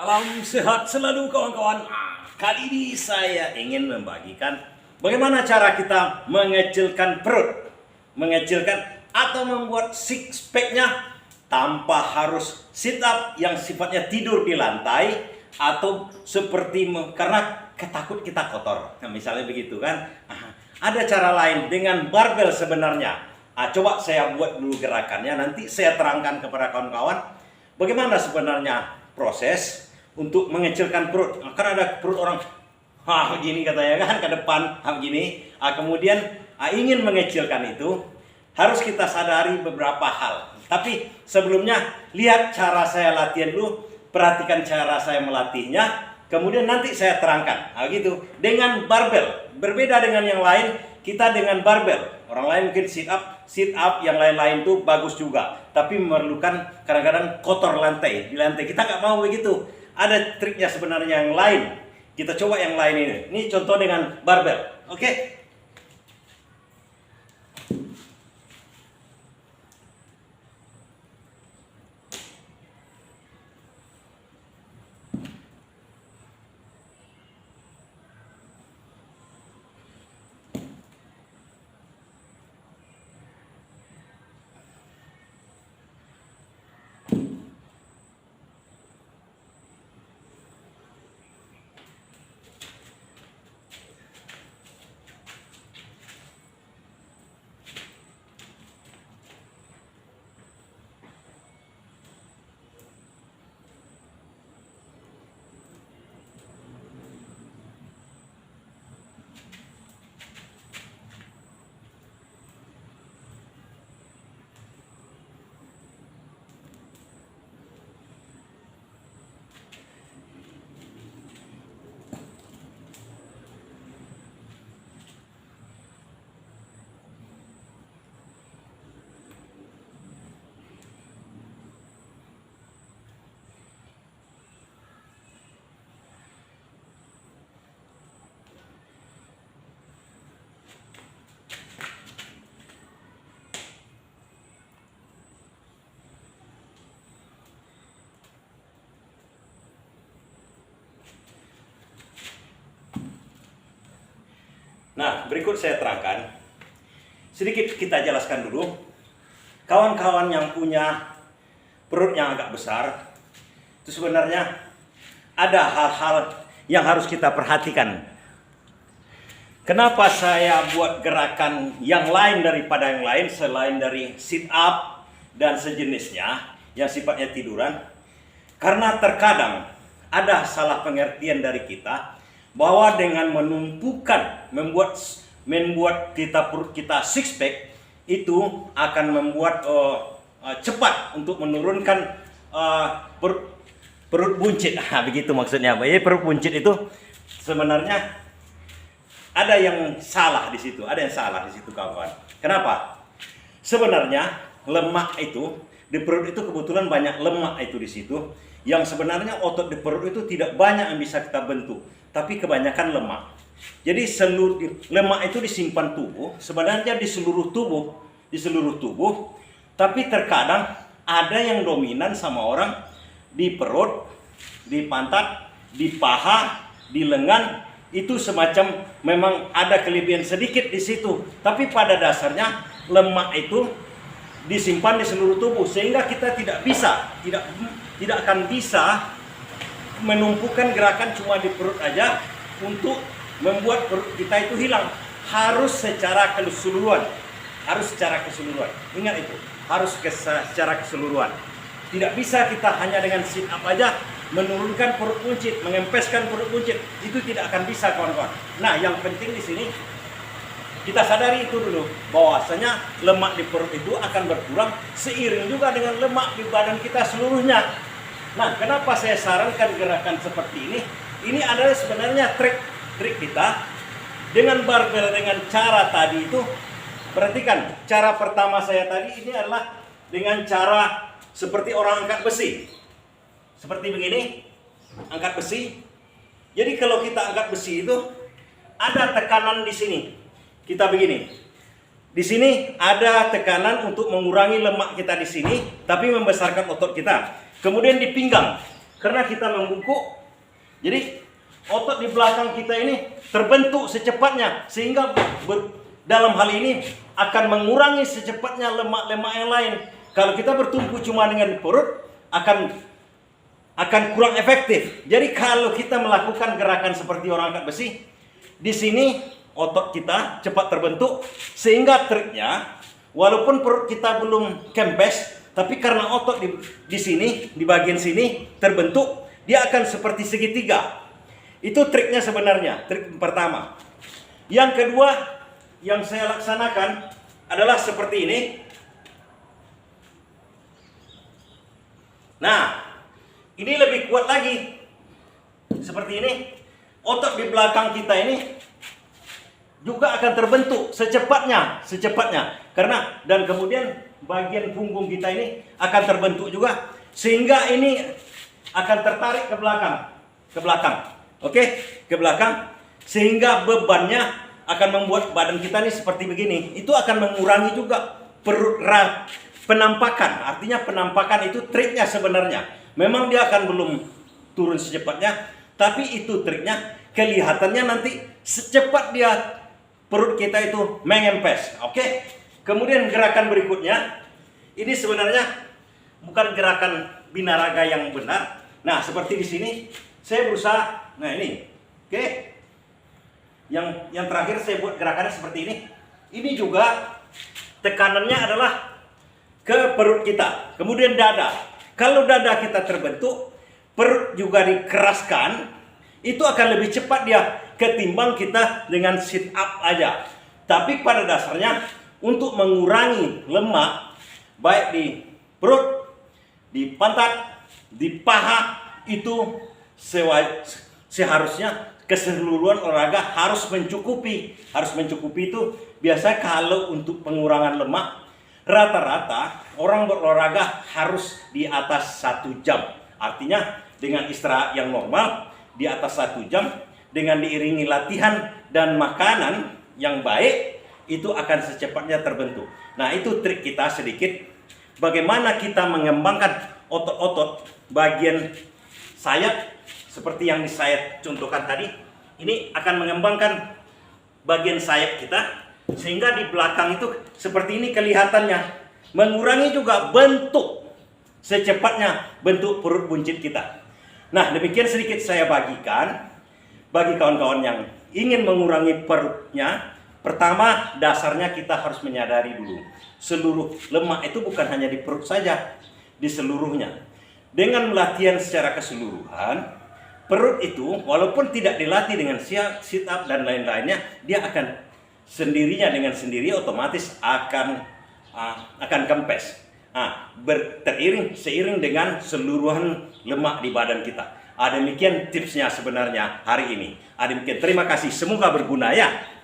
Salam sehat selalu kawan-kawan. Kali ini saya ingin membagikan bagaimana cara kita mengecilkan perut, mengecilkan atau membuat six pack-nya tanpa harus sit up yang sifatnya tidur di lantai atau seperti karena ketakut kita kotor. Nah, misalnya begitu kan. Ada cara lain dengan barbel sebenarnya. Coba saya buat dulu gerakannya, nanti saya terangkan kepada kawan-kawan bagaimana sebenarnya proses untuk mengecilkan perut. Karena ada perut orang begini katanya kan, ke depan begini. Kemudian ingin mengecilkan itu harus kita sadari beberapa hal. Tapi sebelumnya lihat cara saya latihan dulu, perhatikan cara saya melatihnya. Kemudian nanti saya terangkan, gitu. Dengan barbel, berbeda dengan yang lain, kita dengan barbel. Orang lain mungkin sit up, yang lain-lain tuh bagus juga. Tapi memerlukan kadang-kadang kotor lantai, di lantai. Kita nggak mau begitu. Ada triknya sebenarnya yang lain. Kita coba yang lain ini. Ini contoh dengan barbel, oke? Nah, berikut saya terangkan. Sedikit kita jelaskan dulu. Kawan-kawan yang punya perut yang agak besar, itu sebenarnya ada hal-hal yang harus kita perhatikan. Kenapa saya buat gerakan yang lain daripada yang lain, selain dari sit up dan sejenisnya, yang sifatnya tiduran? Karena terkadang ada salah pengertian dari kita, bahwa dengan menumpukan membuat perut kita six pack itu akan membuat cepat untuk menurunkan perut buncit. Begitu maksudnya. Perut buncit itu sebenarnya ada yang salah di situ, kawan-kawan. Kenapa? Sebenarnya lemak itu di perut itu kebetulan banyak lemak itu di situ, yang sebenarnya otot di perut itu tidak banyak yang bisa kita bentuk, tapi kebanyakan lemak. Jadi seluruh lemak itu disimpan tubuh, sebenarnya di seluruh tubuh, tapi terkadang ada yang dominan sama orang di perut, di pantat, di paha, di lengan. Itu semacam memang ada kelebihan sedikit di situ, tapi pada dasarnya lemak itu disimpan di seluruh tubuh, sehingga kita tidak akan bisa menumpukan gerakan cuma di perut aja untuk membuat perut kita itu hilang. Harus secara keseluruhan. Ingat itu, harus secara keseluruhan. Tidak bisa kita hanya dengan sit up aja menurunkan perut buncit, mengempeskan perut buncit. Itu tidak akan bisa, kawan-kawan. Nah, yang penting di sini kita sadari itu dulu, bahwasanya lemak di perut itu akan berkurang seiring juga dengan lemak di badan kita seluruhnya. Nah, kenapa saya sarankan gerakan seperti ini? Ini adalah sebenarnya trik kita dengan barbel, dengan cara tadi itu. Perhatikan, cara pertama saya tadi ini adalah dengan cara seperti orang angkat besi. Seperti begini, angkat besi. Jadi kalau kita angkat besi itu ada tekanan di sini. Kita begini. Di sini ada tekanan untuk mengurangi lemak kita di sini, tapi membesarkan otot kita. Kemudian di pinggang. Karena kita membungkuk, jadi otot di belakang kita ini terbentuk secepatnya, sehingga dalam hal ini akan mengurangi secepatnya lemak-lemak yang lain. Kalau kita bertumpu cuma dengan perut, akan kurang efektif. Jadi kalau kita melakukan gerakan seperti orang angkat besi, di sini otot kita cepat terbentuk, sehingga triknya walaupun perut kita belum kempes, tapi karena otot di sini, di bagian sini terbentuk, dia akan seperti segitiga. Itu triknya sebenarnya, trik pertama. Yang kedua yang saya laksanakan adalah seperti ini. Nah, ini lebih kuat lagi. Seperti ini. Otot di belakang kita ini juga akan terbentuk secepatnya. Karena dan kemudian bagian punggung kita ini akan terbentuk juga, sehingga ini akan tertarik ke belakang. Oke, ke belakang, sehingga bebannya akan membuat badan kita ini seperti begini. Itu akan mengurangi juga penampakan. Artinya penampakan itu triknya sebenarnya. Memang dia akan belum turun secepatnya, tapi itu triknya. Kelihatannya nanti secepat dia perut kita itu mengempes. Oke. Kemudian gerakan berikutnya, ini sebenarnya bukan gerakan binaraga yang benar. Nah, seperti di sini saya berusaha. Nah, ini. Oke. Yang terakhir saya buat gerakannya seperti ini. Ini juga tekanannya adalah ke perut kita, kemudian dada. Kalau dada kita terbentuk, perut juga dikeraskan, itu akan lebih cepat dia ketimbang kita dengan sit up aja. Tapi pada dasarnya untuk mengurangi lemak baik di perut, di pantat, di paha, itu seharusnya keseluruhan olahraga harus mencukupi. Harus mencukupi itu biasa kalau untuk pengurangan lemak, rata-rata orang berolahraga harus di atas 1 jam. Artinya dengan istirahat yang normal di atas 1 jam, dengan diiringi latihan dan makanan yang baik, itu akan secepatnya terbentuk. Nah, itu trik kita sedikit. Bagaimana kita mengembangkan otot-otot bagian sayap seperti yang saya contohkan tadi. Ini akan mengembangkan bagian sayap kita, sehingga di belakang itu seperti ini kelihatannya. Mengurangi juga bentuk secepatnya bentuk perut buncit kita. Nah, demikian sedikit saya bagikan bagi kawan-kawan yang ingin mengurangi perutnya. Pertama, dasarnya kita harus menyadari dulu, seluruh lemak itu bukan hanya di perut saja, di seluruhnya. Dengan latihan secara keseluruhan, perut itu walaupun tidak dilatih dengan sit up dan lain-lainnya, dia akan sendirinya dengan sendiri otomatis akan kempes. Seiring dengan seluruhan lemak di badan kita. Demikian tipsnya sebenarnya hari ini. Demikian, terima kasih, semoga berguna ya.